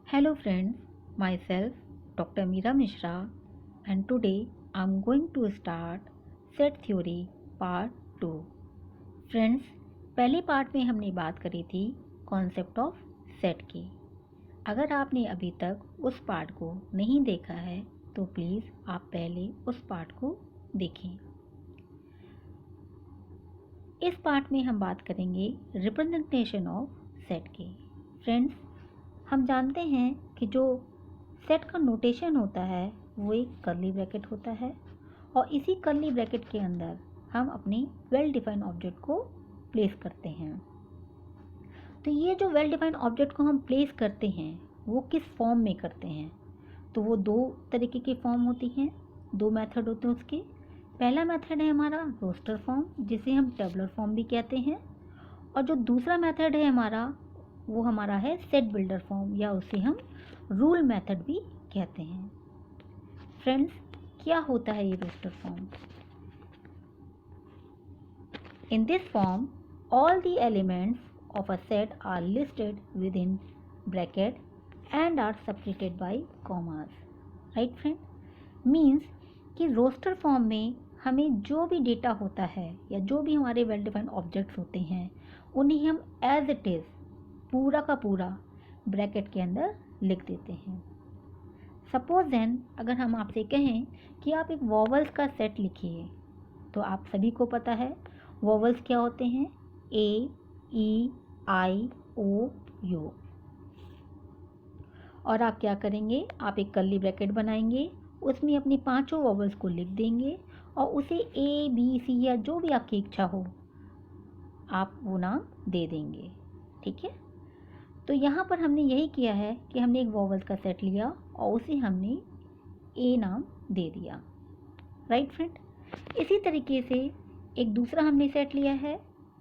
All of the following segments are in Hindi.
Hello friends, myself Dr. Meera Mishra and today I am going to start set theory part 2. Friends, पहले पार्ट में हमने बात करी थी कॉन्सेप्ट ऑफ सेट की। अगर आपने अभी तक उस पार्ट को नहीं देखा है तो प्लीज़ आप पहले उस पार्ट को देखें। इस पार्ट में हम बात करेंगे रिप्रेजेंटेशन ऑफ सेट की। फ्रेंड्स, हम जानते हैं कि जो सेट का नोटेशन होता है वो एक कर्ली ब्रैकेट होता है और इसी कर्ली ब्रैकेट के अंदर हम अपनी वेल डिफाइंड ऑब्जेक्ट को प्लेस करते हैं। तो ये जो वेल डिफाइंड ऑब्जेक्ट को हम प्लेस करते हैं वो किस फॉर्म में करते हैं? तो वो दो तरीके की फॉर्म होती हैं, दो मेथड होते हैं उसके। पहला मेथड है हमारा रोस्टर फॉर्म, जिसे हम टेबलर फॉर्म भी कहते हैं, और जो दूसरा मेथड है वो हमारा है सेट बिल्डर फॉर्म, या उसे हम रूल मेथड भी कहते हैं। फ्रेंड्स, क्या होता है ये roster form? In this form all the elements of a set are listed with in bracket and are separated by commas. Right friend? Means कि रोस्टर फॉर्म में हमें जो भी डेटा होता है या जो भी हमारे वेल डिफाइंड ऑब्जेक्ट्स होते हैं उन्हें हम एज इट इज़ पूरा का पूरा ब्रैकेट के अंदर लिख देते हैं। सपोज देन अगर हम आपसे कहें कि आप एक वॉवल्स का सेट लिखिए, तो आप सभी को पता है वॉवल्स क्या होते हैं, ए, ई, आई, ओ, यू। और आप क्या करेंगे, आप एक कर्ली ब्रैकेट बनाएंगे, उसमें अपनी पांचों वॉवल्स को लिख देंगे और उसे ए, बी, सी या जो भी आपकी इच्छा हो आप वो नाम दे देंगे। ठीक है? तो यहाँ पर हमने यही किया है कि हमने एक वॉवल्स का सेट लिया और उसे हमने ए नाम दे दिया। Right friend? इसी तरीके से एक दूसरा हमने सेट लिया है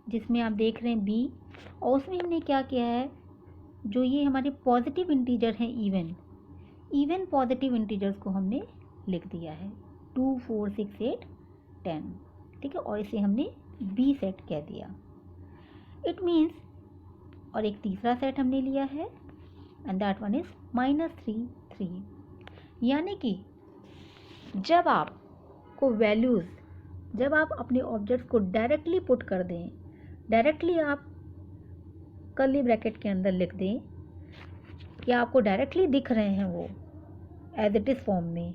जिसमें आप देख रहे हैं बी, और उसमें हमने क्या किया है, जो ये हमारे पॉजिटिव इंटीजर हैं, इवन पॉजिटिव इंटीजर्स को हमने लिख दिया है 2, 4, 6, 8, 10। ठीक है? और इसे हमने बी सेट कह दिया। इट मीन्स, और एक तीसरा सेट हमने लिया है एंड दैट वन इज -3, 3। यानी कि जब आप अपने ऑब्जेक्ट्स को डायरेक्टली पुट कर दें, डायरेक्टली आप कर्ली ब्रैकेट के अंदर लिख दें या आपको डायरेक्टली दिख रहे हैं वो एज इट इज़ फॉर्म में,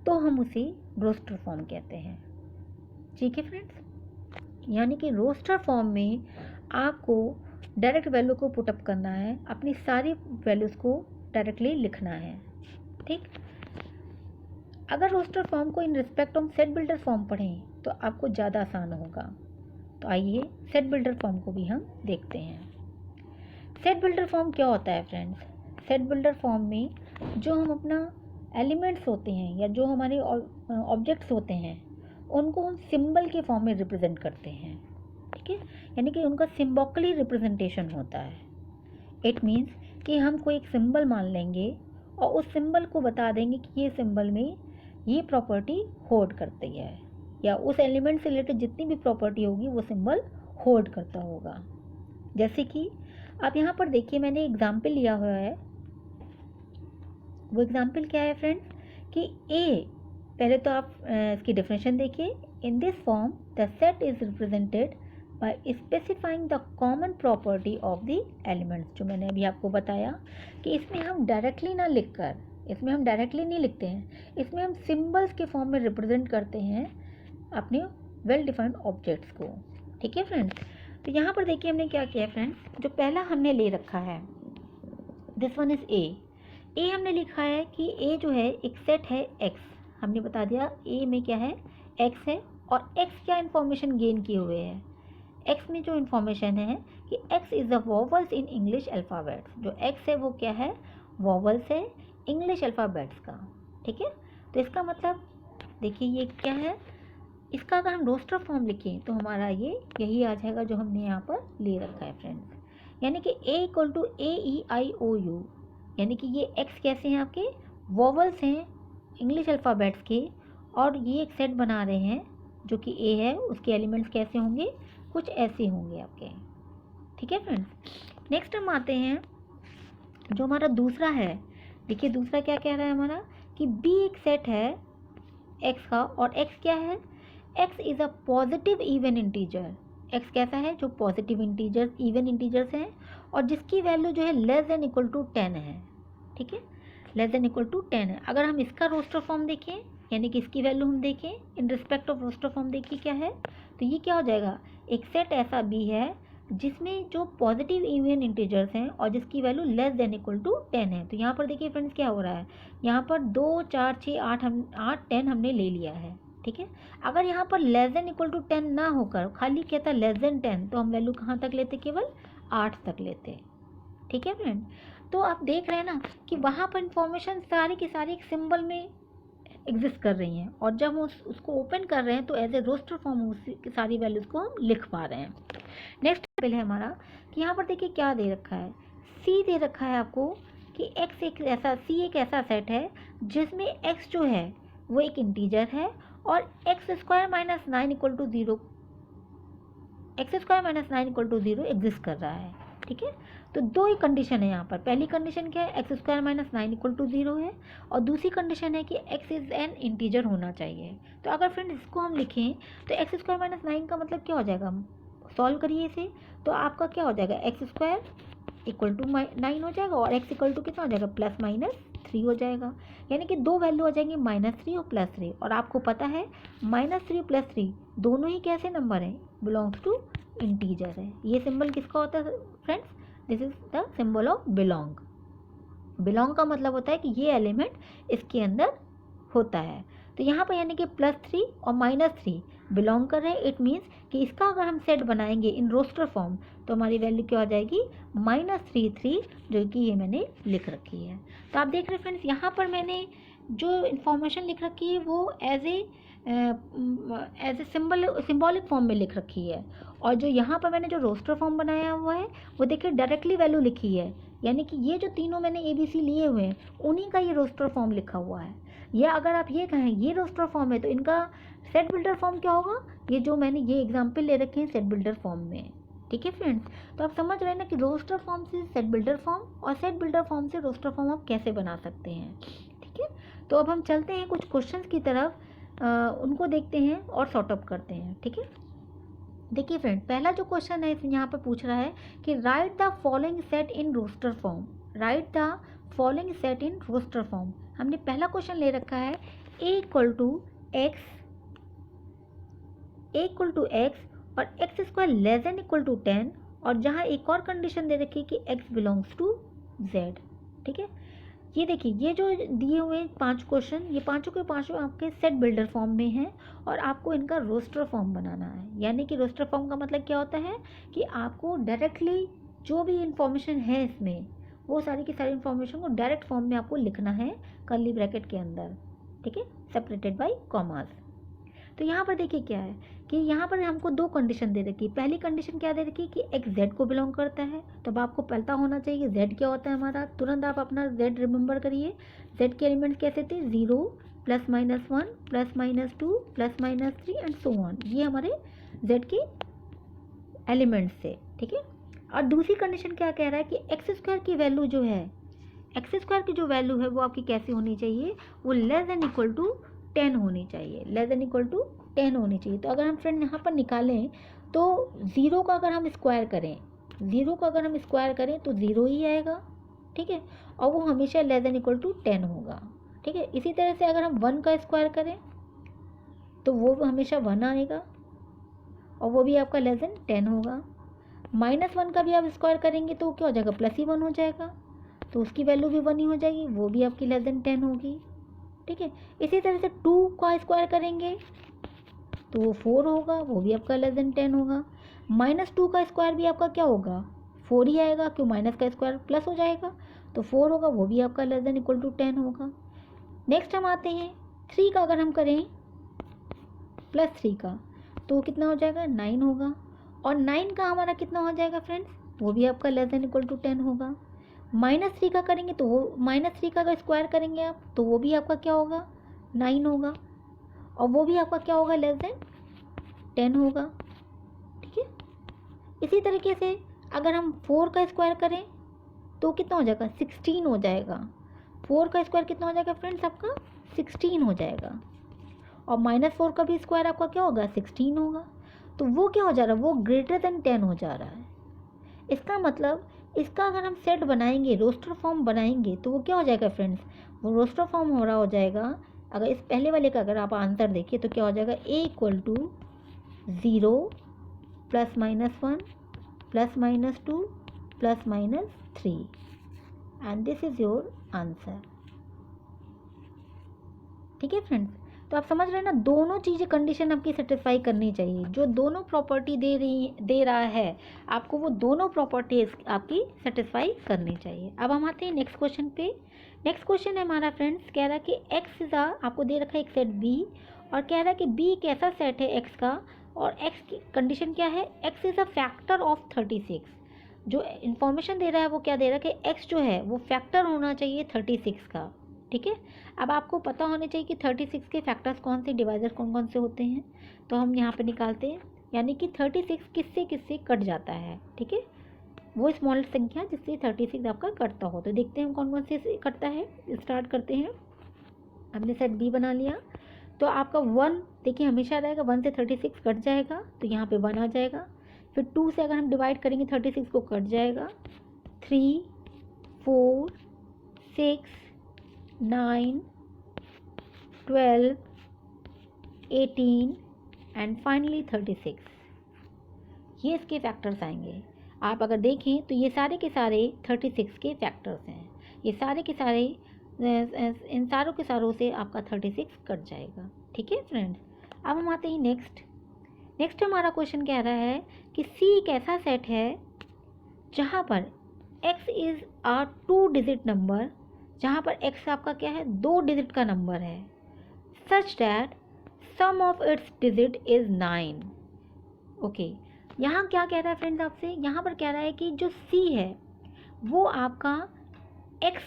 तो हम उसे रोस्टर फॉर्म कहते हैं। ठीक है फ्रेंड्स? यानी कि रोस्टर फॉर्म में आपको डायरेक्ट वैल्यू को पुटअप करना है, अपनी सारी वैल्यूज़ को डायरेक्टली लिखना है। ठीक? अगर रोस्टर फॉर्म को इन respect of set builder form पढ़ें तो आपको ज़्यादा आसान होगा। तो आइए सेट बिल्डर फॉर्म को भी हम देखते हैं। सेट बिल्डर फॉर्म क्या होता है फ्रेंड्स? सेट बिल्डर फॉर्म में जो हम अपना एलिमेंट्स होते हैं या जो हमारे ऑब्जेक्ट्स होते हैं उनको हम सिंबल के फॉर्म में रिप्रेजेंट करते हैं। ठीक है? यानी कि उनका सिम्बॉलिकली रिप्रेजेंटेशन होता है। इट मीन्स कि हम कोई एक सिंबल मान लेंगे और उस सिंबल को बता देंगे कि ये सिंबल में ये प्रॉपर्टी होल्ड करती है, या उस एलिमेंट से रिलेटेड जितनी भी प्रॉपर्टी होगी वो सिंबल होल्ड करता होगा। जैसे कि आप यहाँ पर देखिए, मैंने एग्जाम्पल लिया हुआ है। वो एग्जाम्पल क्या है फ्रेंड्स? कि ए, पहले तो आप इसकी डेफिनेशन देखिए। इन this form the set is represented by specifying the common property of the elements। जो मैंने अभी आपको बताया कि इसमें हम डायरेक्टली नहीं लिखते हैं, इसमें हम सिंबल्स के फॉर्म में रिप्रेजेंट करते हैं अपने वेल डिफाइंड ऑब्जेक्ट्स को। ठीक है फ्रेंड्स? तो यहाँ पर देखिए हमने क्या किया है फ्रेंड्स, जो पहला हमने ले रखा है दिस वन इज ए हमने लिखा है कि ए जो है एक सेट है एक्स। हमने बता दिया ए में क्या है, एक्स है, और एक्स क्या इन्फॉर्मेशन गेन किए हुए है, एक्स में जो इन्फॉर्मेशन है कि x is the vowels in English alphabets. जो एक्स है वो क्या है, वॉवल्स है इंग्लिश अल्फ़ाबेट्स का। ठीक है? तो इसका मतलब देखिए ये क्या है, इसका अगर हम रोस्टर फॉर्म लिखें तो हमारा ये यही आ जाएगा जो हमने यहाँ पर ले रखा है फ्रेंड्स। यानी कि A equal to A, E, I, O, U. यानी कि ये एक्स कैसे हैं, आपके वॉवल्स हैं इंग्लिश अल्फ़ाबेट्स के, और ये एक सेट बना रहे हैं जो कि ए है, उसके एलिमेंट्स कैसे होंगे, कुछ ऐसे होंगे आपके। ठीक है फ्रेंड्स? नेक्स्ट हम आते हैं जो हमारा दूसरा है, देखिए दूसरा क्या कह रहा है हमारा कि बी एक सेट है एक्स का, और एक्स क्या है, X is a positive even integer. X कैसा है, जो पॉजिटिव इंटीजर्स इवन इंटीजर्स हैं और जिसकी वैल्यू जो है लेस देन इक्वल टू 10 है। ठीक है, लेस देन इक्वल टू 10 है। अगर हम इसका रोस्टर फॉर्म देखें, यानी कि इसकी वैल्यू हम देखें in respect of roster form, देखिए क्या है, तो ये क्या हो जाएगा, एक सेट ऐसा बी है जिसमें जो पॉजिटिव इवन इंटीजर्स हैं और जिसकी value less than equal to 10 है। तो यहाँ पर देखिए फ्रेंड्स क्या हो रहा है, यहाँ पर 2 4 6 8 10 हमने ले लिया है। ठीक है, अगर यहाँ पर लेस देन इक्वल टू 10 ना होकर खाली कहता लेस देन 10, तो हम वैल्यू कहाँ तक लेते, केवल 8 तक लेते। ठीक है फ्रेंड, तो आप देख रहे हैं ना कि वहाँ पर इंफॉर्मेशन सारी की सारी एक सिंबल में एग्जिस्ट कर रही हैं, और जब हम उसको ओपन कर रहे हैं तो एज ए रोस्टर फॉर्म उसी की सारी वैल्यूज़ को हम लिख पा रहे हैं। नेक्स्ट टेबल है हमारा कि यहाँ पर देखिए क्या दे रखा है, सी दे रखा है आपको कि एक्स एक ऐसा, सी एक ऐसा सेट है जिसमें एक्स जो है वो एक इंटीजर है और X square minus 9 equal to 0, X square minus 9 equal to 0 exist कर रहा है। ठीक है, तो दो ही कंडीशन है यहाँ पर। पहली कंडीशन क्या है, X square minus 9 equal to 0 है, और दूसरी कंडीशन है कि एक्स इज एन इंटीजर होना चाहिए। तो अगर फ्रेंड इसको हम लिखें तो एक्स स्क्वायर माइनस 9 का मतलब क्या हो जाएगा, सॉल्व करिए इसे, तो आपका क्या हो जाएगा, एक्स स्क्वायर इक्वल टू 9 हो जाएगा और एक्स इक्वल टू कितना हो जाएगा, प्लस माइनस 3 हो जाएगा। यानी कि दो वैल्यू हो जाएंगी -3 और +3, और आपको पता है -3 और +3 दोनों ही कैसे नंबर हैं, बिलोंग्स टू इंटीजर है। ये सिंबल किसका होता है friends, this is the symbol of belong. Belong का मतलब होता है कि ये एलिमेंट इसके अंदर होता है। तो यहाँ पर यानी कि +3 और -3 बिलोंग कर रहे हैं। इट मीन्स कि इसका अगर हम सेट बनाएंगे इन रोस्टर फॉर्म तो हमारी वैल्यू क्या हो जाएगी, -3 जो कि ये मैंने लिख रखी है। तो आप देख रहे हैं फ्रेंड्स, यहाँ पर मैंने जो इन्फॉर्मेशन लिख रखी है वो एज ए सिंबॉलिक फॉर्म में लिख रखी है, और जो यहाँ पर मैंने जो रोस्टर फॉर्म बनाया हुआ है वो देखिए डायरेक्टली वैल्यू लिखी है। यानी कि ये जो तीनों मैंने ABC लिए हुए हैं उन्हीं का ये रोस्टर फॉर्म लिखा हुआ है। या अगर आप ये कहें ये रोस्टर फॉर्म है तो इनका सेट बिल्डर फॉर्म क्या होगा, ये जो मैंने ये एग्जाम्पल ले रखे हैं सेट बिल्डर फॉर्म में। ठीक है फ्रेंड्स, तो आप समझ रहे हैं ना कि रोस्टर फॉर्म से सेट बिल्डर फॉर्म और सेट बिल्डर फॉर्म से रोस्टर फॉर्म आप कैसे बना सकते हैं। ठीक है, तो अब हम चलते हैं कुछ क्वेश्चंस की तरफ, उनको देखते हैं और सॉर्ट आउट करते हैं। ठीक है, देखिए फ्रेंड, पहला जो क्वेश्चन है यहाँ पर पूछ रहा है कि write the following set in roster form, write the following set in roster form. हमने पहला क्वेश्चन ले रखा है a इक्वल टू एक्स और X square less than equal to 10, और जहाँ एक और कंडीशन दे रखी है कि x बिलोंग्स टू z। ठीक है, ये देखिए ये जो दिए हुए 5 क्वेश्चन, ये पांचों के पांचों आपके सेट बिल्डर फॉर्म में हैं और आपको इनका रोस्टर फॉर्म बनाना है। यानी कि रोस्टर फॉर्म का मतलब क्या होता है कि आपको डायरेक्टली जो भी इंफॉर्मेशन है इसमें वो सारी की सारी इंफॉर्मेशन को डायरेक्ट फॉर्म में आपको लिखना है कर्ली ब्रैकेट के अंदर। ठीक है, सेपरेटेड बाय कॉमास। तो यहाँ पर देखिए क्या है कि यहाँ पर हमको दो कंडीशन दे रखी है। पहली कंडीशन क्या दे रखी है कि एक z को बिलोंग करता है, तो अब आपको पता होना चाहिए z क्या होता है हमारा। तुरंत आप अपना z रिमेंबर करिए। z के एलिमेंट्स कैसे थे, 0 +-1 +-2 +-3 एंड सो ऑन। ये हमारे z के एलिमेंट्स थे। ठीक है, और दूसरी कंडीशन क्या कह रहा है कि एक्स स्क्वायर की वैल्यू जो है, एक्स स्क्वायर की जो वैल्यू है वो आपकी कैसी होनी चाहिए, वो लेस देन इक्वल टू 10 होनी चाहिए, लेस देन इक्वल टू 10 होनी चाहिए। तो अगर हम फ्रेंड यहाँ पर निकालें तो 0 का अगर हम स्क्वायर करें, 0 का अगर हम स्क्वायर करें तो 0 ही आएगा। ठीक है, और वो हमेशा लेस देन इक्वल टू 10 होगा। ठीक है, इसी तरह से अगर हम 1 का स्क्वायर करें तो वो हमेशा 1 आएगा और वो भी आपका लेस देन 10 होगा। -1 का भी आप स्क्वायर करेंगे तो क्या हो जाएगा, +1 हो जाएगा, तो उसकी वैल्यू भी 1 ही हो जाएगी, वो भी आपकी लेस देन 10 होगी। ठीक है, इसी तरह से 2 का स्क्वायर करेंगे तो वो 4 होगा, वो भी आपका लेस देन 10 होगा। -2 का स्क्वायर भी आपका क्या होगा, 4 ही आएगा, क्यों माइनस का स्क्वायर प्लस हो जाएगा, तो 4 होगा, वो भी आपका लेस देन इक्वल टू 10 होगा। नेक्स्ट हम आते हैं 3 का, अगर हम करें +3 का तो कितना हो जाएगा, 9 होगा, और 9 का हमारा कितना हो जाएगा फ्रेंड्स, वो भी आपका लेस देन इक्वल टू 10 होगा। -3 का करेंगे तो वो -3 का अगर स्क्वायर करेंगे आप तो वो भी आपका क्या होगा, 9 होगा, और वो भी आपका क्या होगा, लेस देन 10 होगा। ठीक है, इसी तरीके से अगर हम 4 का स्क्वायर करें तो कितना हो जाएगा 16 हो जाएगा। 4 का स्क्वायर कितना हो जाएगा फ्रेंड्स आपका 16 हो जाएगा। और -4 का भी स्क्वायर आपका क्या होगा 16 होगा। तो वो क्या हो जा रहा है वो ग्रेटर देन 10 हो जा रहा है। इसका मतलब इसका अगर हम सेट बनाएंगे रोस्टर फॉर्म बनाएंगे तो वो क्या हो जाएगा फ्रेंड्स वो रोस्टर फॉर्म हो रहा हो जाएगा। अगर इस पहले वाले का अगर आप आंसर देखिए तो क्या हो जाएगा A = 0 +-1 +-2 +-3 and this is your answer. ठीक है फ्रेंड्स, तो आप समझ रहे हैं ना, दोनों चीज़ें कंडीशन आपकी सेटिस्फाई करनी चाहिए। जो दोनों प्रॉपर्टी दे रहा है आपको वो दोनों प्रॉपर्टीज आपकी सेटिस्फाई करनी चाहिए। अब हम आते हैं नेक्स्ट क्वेश्चन पे। नेक्स्ट क्वेश्चन है हमारा फ्रेंड्स, कह रहा है कि एक्स इज आपको दे रखा है एक सेट बी और कह रहा है कि बी एक ऐसा सेट है एक्स का और एक्स की कंडीशन क्या है X is a factor of 36। जो इन्फॉर्मेशन दे रहा है वो क्या दे रहा है कि एक्स जो है वो फैक्टर होना चाहिए 36 का। ठीक है, अब आपको पता होना चाहिए कि 36 के फैक्टर्स कौन से, डिवाइजर कौन कौन से होते हैं। तो हम यहाँ पे निकालते हैं, यानी कि 36 किससे किससे कट जाता है। ठीक है, वो स्मॉल संख्या जिससे 36 आपका कटता हो। तो देखते हैं हम कौन कौन से कटता है। स्टार्ट करते हैं। हमने सेट बी बना लिया तो आपका 1 देखिए हमेशा रहेगा, 1 से 36 कट जाएगा तो यहाँ पे 1 आ जाएगा। फिर 2 से अगर हम डिवाइड करेंगे 36 को कट जाएगा। 3, 4, 6, 9, 12, 18 एंड फाइनली 36, ये इसके फैक्टर्स आएंगे। आप अगर देखें तो ये सारे के सारे 36 के फैक्टर्स हैं। ये सारे के सारे इन सारों के सारों से आपका 36 कट जाएगा। ठीक है फ्रेंड्स, अब हम आते हैं नेक्स्ट हमारा क्वेश्चन कह रहा है कि सी एक ऐसा सेट है जहाँ पर x is a 2 digit number, जहाँ पर x आपका क्या है 2 डिजिट का नंबर है, such that sum of its digit is 9। Okay, यहाँ क्या कह रहा है फ्रेंड्स आपसे, यहाँ पर कह रहा है कि जो C है वो आपका x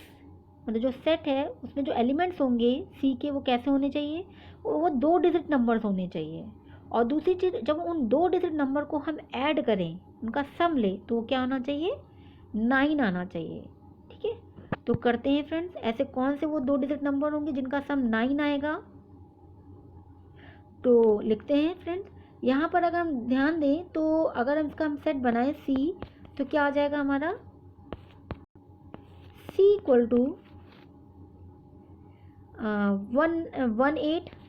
मतलब जो सेट है उसमें जो एलिमेंट्स होंगे C के वो कैसे होने चाहिए, वो 2 डिजिट नंबर्स होने चाहिए। और दूसरी चीज़ जब उन 2 डिजिट नंबर को हम ऐड करें उनका सम ले तो वो क्या आना चाहिए 9 आना चाहिए। ठीक है, तो करते हैं फ्रेंड्स, ऐसे कौन से वो 2 डिजिट नंबर होंगे जिनका सम 9 आएगा। तो लिखते हैं फ्रेंड्स, यहाँ पर अगर हम ध्यान दें तो अगर हम इसका सेट बनाएं C तो क्या आ जाएगा हमारा C =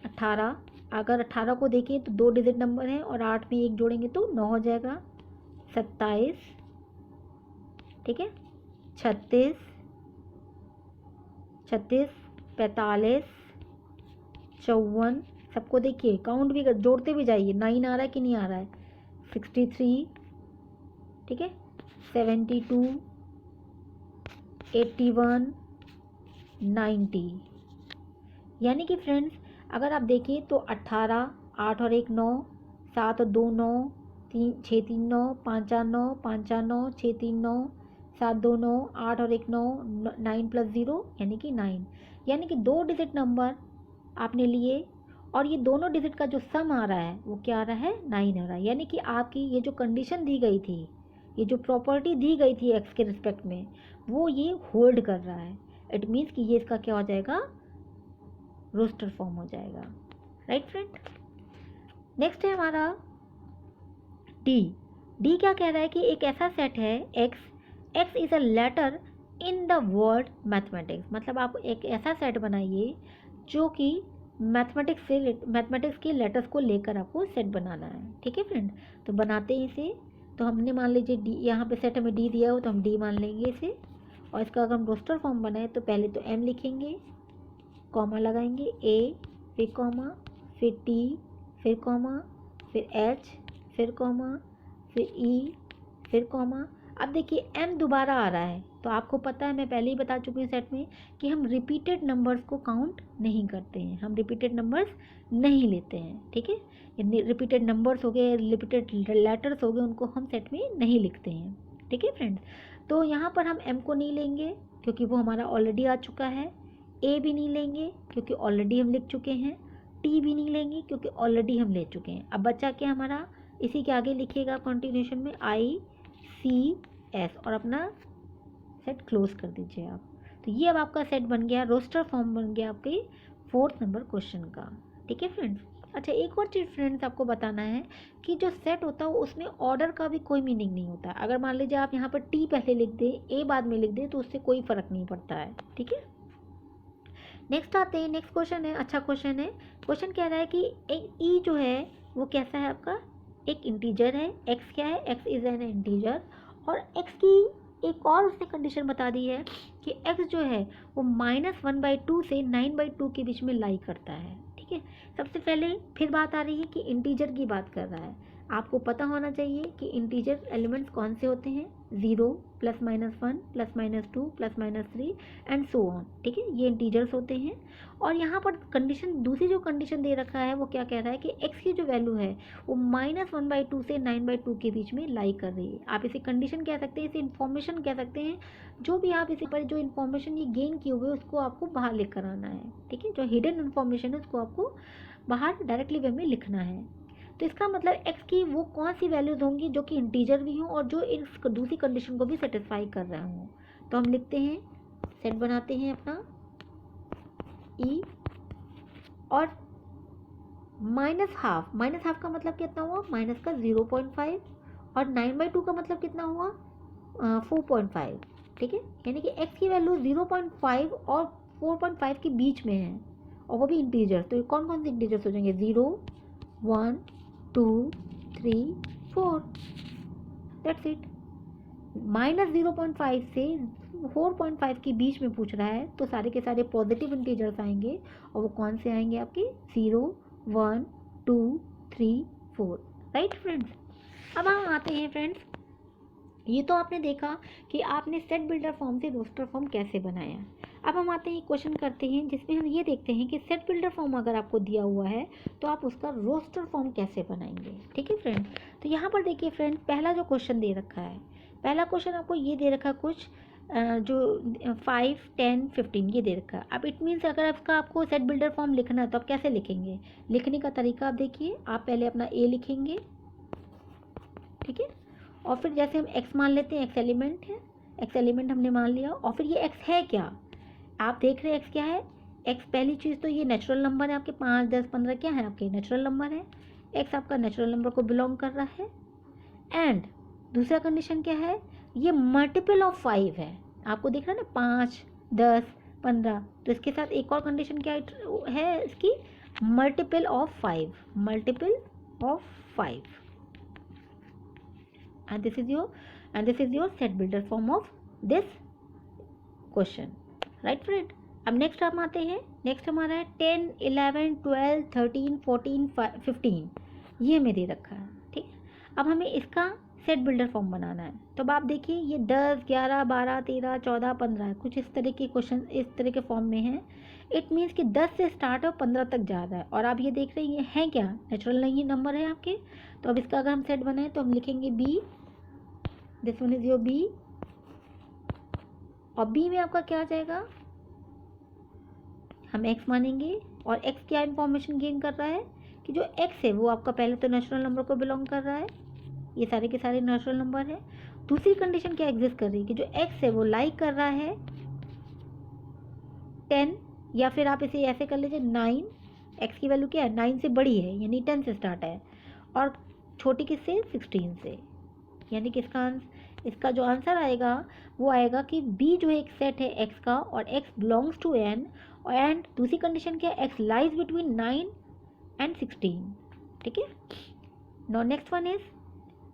18। अगर 18 को देखें तो 2 डिजिट नंबर है और 8 में 1 जोड़ेंगे तो 9 हो जाएगा। 27, ठीक है, 36, 45, 54, सबको देखिए काउंट भी जोड़ते भी जाइए, 9 आ रहा है कि नहीं आ रहा है। 63, ठीक है, 72, 81, 90। यानी कि फ्रेंड्स अगर आप देखिए तो 18, 8 और 1 9, 7 और 2 9, 6 3 9, 5 4 9, 5 4 9, 6 3 9, 7 2 9, 8 और 1 9, 9 + 0 यानी कि 9। यानी कि 2 डिजिट नंबर आपने लिए और ये दोनों डिजिट का जो सम आ रहा है वो क्या आ रहा है 9 आ रहा है। यानी कि आपकी ये जो कंडीशन दी गई थी, ये जो प्रॉपर्टी दी गई थी एक्स के रिस्पेक्ट में, वो ये होल्ड कर रहा है। इट मीन्स कि ये इसका क्या हो जाएगा रोस्टर फॉर्म हो जाएगा। राइट फ्रेंड, नेक्स्ट है हमारा डी क्या कह रहा है कि एक ऐसा सेट है X is a letter in the word mathematics. मतलब आप एक ऐसा सेट बनाइए जो कि मैथमेटिक्स के लेटर्स को लेकर आपको सेट बनाना है। ठीक है फ्रेंड, तो बनाते हैं इसे। तो हमने मान लीजिए डी, यहाँ पे सेट हमें डी दिया हो तो हम डी मान लेंगे इसे। और इसका अगर हम रोस्टर फॉर्म बनाए तो पहले तो एम लिखेंगे, कॉमा लगाएंगे, ए फिर कॉमा, फिर टी फिर कॉमा, फिर एच फिर कॉमा, फिर ई फिर कॉमा। अब देखिए एम दोबारा आ रहा है तो आपको पता है, मैं पहले ही बता चुकी हूँ सेट में कि हम रिपीटेड नंबर्स को काउंट नहीं करते हैं, हम रिपीटेड नंबर्स नहीं लेते हैं। ठीक है, रिपीटेड नंबर्स हो गए, रिपीटेड लेटर्स हो गए, उनको हम सेट में नहीं लिखते हैं। ठीक है फ्रेंड्स, तो यहाँ पर हम एम को नहीं लेंगे क्योंकि वो हमारा ऑलरेडी आ चुका है, ए भी नहीं लेंगे क्योंकि ऑलरेडी हम लिख चुके हैं, टी भी नहीं लेंगे क्योंकि ऑलरेडी हम ले चुके हैं। अब बचा क्या हमारा, इसी के आगे लिखिएगा कंटिन्यूशन में आई सी एस और अपना सेट क्लोज कर दीजिए आप। तो ये अब आपका सेट बन गया, रोस्टर फॉर्म बन गया आपके 4th नंबर क्वेश्चन का। ठीक है फ्रेंड्स। अच्छा, एक और चीज़ फ्रेंड्स आपको बताना है कि जो सेट होता है उसमें ऑर्डर का भी कोई मीनिंग नहीं होता है। अगर मान लीजिए आप यहाँ पर टी पहले लिख दें, ए बाद में लिख दें, तो उससे कोई फ़र्क नहीं पड़ता है। ठीक है। नेक्स्ट आते हैं, नेक्स्ट क्वेश्चन है, अच्छा क्वेश्चन है। क्वेश्चन कह रहा है कि एक ई जो है वो कैसा है आपका, एक इंटीजर है। एक्स क्या है, एक्स इज एन इंटीजर। और एक्स की एक और उसने कंडीशन बता दी है कि एक्स जो है वो -1/2 से 9/2 के बीच में लाई करता है। ठीक है। सबसे पहले फिर बात आ रही है कि इंटीजर की बात कर रहा है। आपको पता होना चाहिए कि इंटीजर एलिमेंट्स कौन से होते हैं, 0 +-1 +-2 +-3 एंड सो ऑन। ठीक है, ये इंटीजर्स होते हैं। और यहाँ पर कंडीशन, दूसरी जो कंडीशन दे रखा है वो क्या कह रहा है कि x की जो वैल्यू है वो -1/2 से 9/2 के बीच में लाई कर रही है। आप इसे कंडीशन कह सकते हैं, इसे इन्फॉर्मेशन कह सकते हैं। जो भी आप इसे पर जो इन्फॉर्मेशन ये गेन किए हुए उसको आपको बाहर लेकर आना है। ठीक है, जो हिडन इन्फॉर्मेशन है उसको आपको बाहर डायरेक्टली वे में लिखना है। तो इसका मतलब x की वो कौन सी वैल्यूज होंगी जो कि इंटीजर भी हों और जो इस दूसरी कंडीशन को भी सेटिस्फाई कर रहे हों। तो हम लिखते हैं, सेट बनाते हैं अपना ई, और -12 का मतलब कितना हुआ, माइनस का 0.5, और 9/2 का मतलब कितना हुआ 4.5। ठीक है, यानी कि x की वैल्यू 0.5 और 4.5 के बीच में है, और वो भी इंटीजर। तो कौन कौन से इंटीजर्स हो जाएंगे, 0 1 2 3 4, दैट्स इट। -0.5 से 4.5 के बीच में पूछ रहा है, तो सारे के सारे पॉजिटिव इंटीजर्स आएंगे, और वो कौन से आएंगे आपके 0 1 2 3 4। Right friends. अब हम आते हैं फ्रेंड्स, ये तो आपने देखा कि आपने सेट बिल्डर फॉर्म से रोस्टर फॉर्म कैसे बनाया। अब हम आते हैं, क्वेश्चन करते हैं जिसमें हम ये देखते हैं कि सेट बिल्डर फॉर्म अगर आपको दिया हुआ है तो आप उसका रोस्टर फॉर्म कैसे बनाएंगे। ठीक है फ्रेंड। तो यहाँ पर देखिए फ्रेंड, पहला जो क्वेश्चन दे रखा है, पहला क्वेश्चन आपको ये दे रखा है कुछ जो 5 10 15 ये दे रखा है। अब इट मीन्स अगर आपको सेट बिल्डर फॉर्म लिखना है तो आप कैसे लिखेंगे, लिखने का तरीका आप देखिए। आप पहले अपना ए लिखेंगे, ठीक है, और फिर जैसे हम x मान लेते हैं, x एलिमेंट है, x एलिमेंट हमने मान लिया, और फिर ये x है क्या, आप देख रहे हैं x क्या है। x पहली चीज़ तो ये नेचुरल नंबर है आपके, 5 10 15 क्या है आपके नेचुरल नंबर है, x आपका नेचुरल नंबर को बिलोंग कर रहा है। एंड दूसरा कंडीशन क्या है, ये मल्टीपल ऑफ 5 है, आपको दिख रहा है ना 5 10 15। तो इसके साथ एक और कंडीशन क्या है इसकी, multiple of 5, multiple of 5। and this is your set builder form of this question, right friend। अब नेक्स्ट हम आते हैं, नेक्स्ट हमारा है 10 11 12 13 14 15, ये हमें दे रखा है। ठीक, अब हमें इसका सेट बिल्डर फॉर्म बनाना है। तो अब आप देखिए ये 10 11 12 13 14 15 कुछ इस तरह के क्वेश्चन इस तरह के फॉर्म में है। इट मीन्स कि 10 से स्टार्ट है और 15 तक जा रहा है, और आप ये देख रहे हैं क्या, नेचुरल नहीं नंबर है आपके। तो अब इसका अगर हम सेट बनाए तो हम लिखेंगे B, this one is your B, और बी में आपका क्या आ जाएगा, हम x मानेंगे, और x क्या इन्फॉर्मेशन गेन कर रहा है कि जो x है वो आपका पहले तो नेचुरल नंबर को बिलोंग कर रहा है, ये सारे के सारे नेचुरल नंबर है। दूसरी कंडीशन क्या एग्जिस्ट कर रही है कि जो x है वो लाइक कर रहा है 10, या फिर आप इसे ऐसे कर लीजिए 9, x की वैल्यू क्या है 9 से बड़ी है यानी 10 से स्टार्ट है, और छोटी किससे 16 से, यानी कि इसका जो आंसर आएगा वो आएगा कि b जो है एक सेट है x का, और x belongs to n, and दूसरी कंडीशन क्या है, x लाइज बिटवीन 9 एंड 16। ठीक है। No next one is,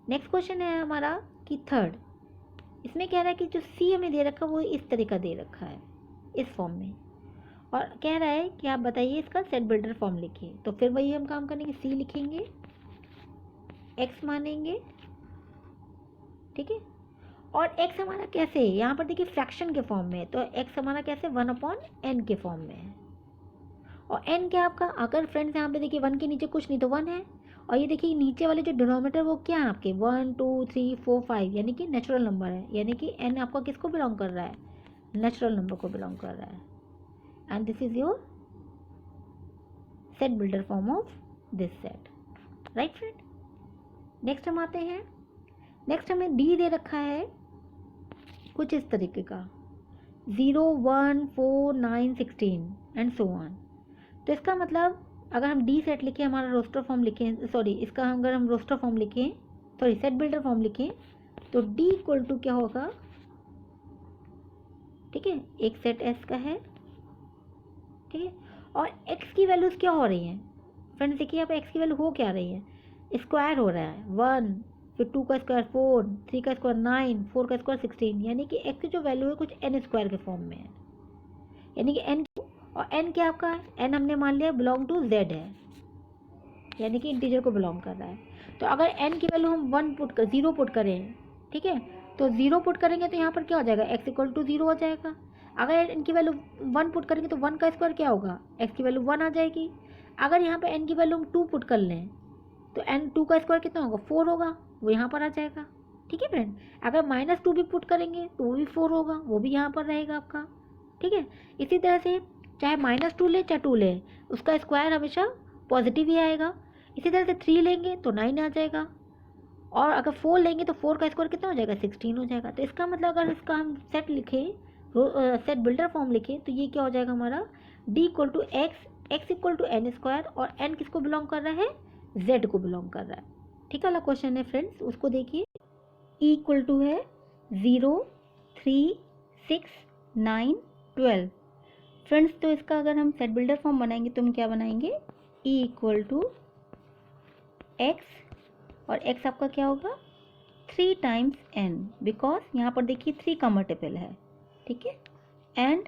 next question है हमारा कि थर्ड, इसमें कह रहा है कि जो c हमें दे रखा है वो इस तरह का दे रखा है इस फॉर्म में, और कह रहा है कि आप बताइए इसका सेट बिल्डर फॉर्म लिखिए। तो फिर वही हम काम करेंगे, c लिखेंगे, x मानेंगे, ठीक है, और x हमारा कैसे है, यहाँ पर देखिए फ्रैक्शन के फॉर्म में, तो x हमारा कैसे 1/n के फॉर्म में है, और n क्या आपका, अगर फ्रेंड्स यहाँ पे देखिए 1 के नीचे कुछ नहीं तो 1 है, और ये देखिए नीचे वाले जो डिनोमिनेटर वो क्या है आपके 1 2 3 4 5, यानी कि नेचुरल नंबर है, यानी कि n आपका किसको बिलोंग कर रहा है, नेचुरल नंबर को बिलोंग कर रहा है। And this is your set builder form of this set, right friend. Next हम आते हैं, नेक्स्ट हमें d दे रखा है कुछ इस तरीके का 0, 1, 4, 9, 16 एंड सो ऑन। तो इसका मतलब अगर हम डी सेट लिखें, हमारा रोस्टर फॉर्म लिखें, सॉरी इसका अगर हम रोस्टर फॉर्म लिखें, सॉरी सेट बिल्डर फॉर्म लिखें, तो डी इक्वल टू क्या होगा, ठीक है, एक सेट एस का है, ठीक है, और एक्स की वैल्यूज़ क्या हो रही हैं फ्रेंड्स, देखिए यहाँ पे एक्स की वैल्यू हो क्या रही है, स्क्वायर हो रहा है 1, फिर 2 का स्क्वायर 4, 3 का स्क्वायर 9, 4 का स्क्वायर 16, यानी कि एक्स की जो वैल्यू है कुछ एन स्क्वायर के फॉर्म में है, यानी कि एन, और एन क्या आपका है, एन हमने मान लिया बिलोंग टू जेड है, यानी कि इंटीजर को बिलोंग कर रहा है। तो अगर एन की वैल्यू हम 0 पुट करें, ठीक है, तो 0 पुट करेंगे तो यहाँ पर क्या हो जाएगा, एक्स इक्वल टू 0 हो जाएगा। अगर एन की वैल्यू 1 पुट करेंगे तो 1 का स्क्वायर क्या होगा, एक्स की वैल्यू 1 आ जाएगी। अगर यहाँ पर एन की वैल्यू हम 2 पुट कर लें तो एन 2 का स्क्वायर कितना होगा, 4 होगा, वो यहाँ पर आ जाएगा, ठीक है फ्रेंड। अगर -2 भी पुट करेंगे तो वो भी 4 होगा, वो भी यहाँ पर रहेगा आपका, ठीक है। इसी तरह से चाहे -2 ले चाहे 2 ले, उसका स्क्वायर हमेशा पॉजिटिव ही आएगा। इसी तरह से 3 लेंगे तो 9 आ जाएगा, और अगर 4 लेंगे तो 4 का स्क्वायर कितना हो जाएगा, 16 हो जाएगा। तो इसका मतलब अगर इसका हम सेट लिखें, सेट बिल्डर फॉर्म लिखें, तो ये क्या हो जाएगा हमारा, D equal to X equal to N square, और एन किसको बिलोंग कर रहा है, जेड को बिलोंग कर रहा है। ठीक वाला क्वेश्चन है फ्रेंड्स, उसको देखिए। ई इक्वल टू है 0, 3, 6, 9, 12 फ्रेंड्स। तो इसका अगर हम सेट बिल्डर फॉर्म बनाएंगे तो हम क्या बनाएंगे, ई इक्वल टू एक्स, और एक्स आपका क्या होगा 3 टाइम्स एन, बिकॉज यहाँ पर देखिए 3 का मल्टीपल है, ठीक है, एंड,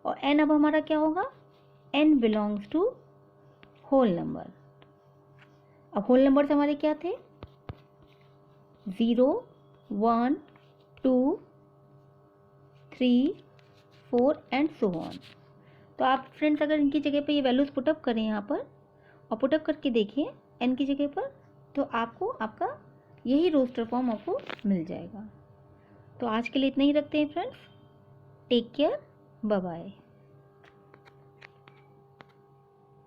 और एन अब हमारा क्या होगा, N belongs to whole number. अब होल नंबर से हमारे क्या थे, 0, 1, 2, 3, 4 एंड सो ऑन। तो आप फ्रेंड्स अगर इनकी जगह पे ये वैल्यूज़ पुटअप करें यहाँ पर, और पुटअप करके देखिए एन की जगह पर, तो आपको आपका यही रोस्टर फॉर्म आपको मिल जाएगा। तो आज के लिए इतना ही रखते हैं friends, take care, bye bye.